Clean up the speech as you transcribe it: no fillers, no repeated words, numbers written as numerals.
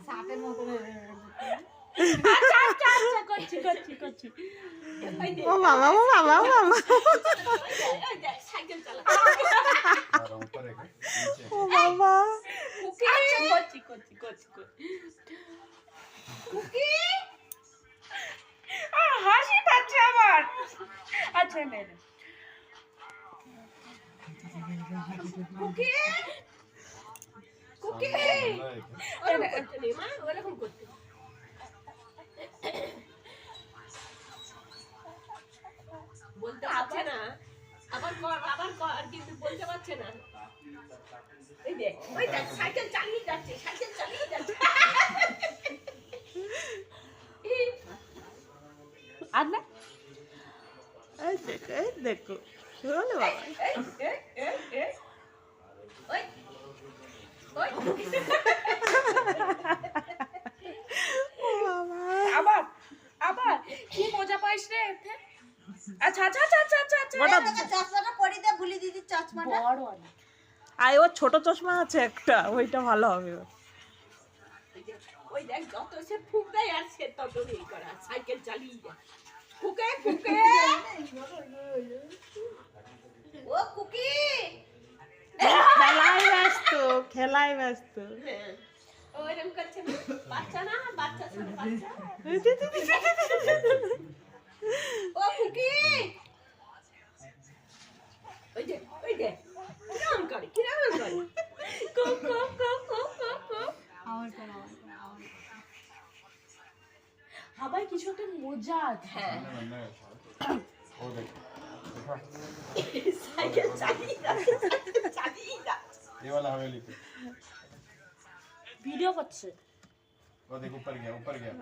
সাপের মতো করছি ও বাবা সাইকেল চালা ও বাবা হাসি পাচ্ছে আমার। আচ্ছা কুকি কুকি ওরকম করতে বলতে পারছে না, আবার কর কিন্তু বলতে পারছে না। ওই দেখ সাইকেল চালিয়ে যাচ্ছে আর না এই দেখো বলো বাবা ও বাবা আবার কি মজা পাইস রে এতে। আচ্ছা চশমাটা পরি দে, ভুলি দিদি চশমাটা। বড় না, আর ওর ছোট চশমা আছে একটা, ওইটা ভালো হবে। ওই দেখ যত সে ফুক দেয় আর সে তত এই করা সাইকেল চালিয়ে যায়। কুকে ও কুকি খেলায় ব্যস্ত ওইরকম করছে না, বাচ্চা ছোট বাচ্চা। ও কুকি ওই যে কিরকম করে আবার কিছু একটা মজা আছে। হ্যাঁ সাইকেল চালিয়ে ये वाला हवेली पे ভিডিও করছে। वो देख ऊपर गया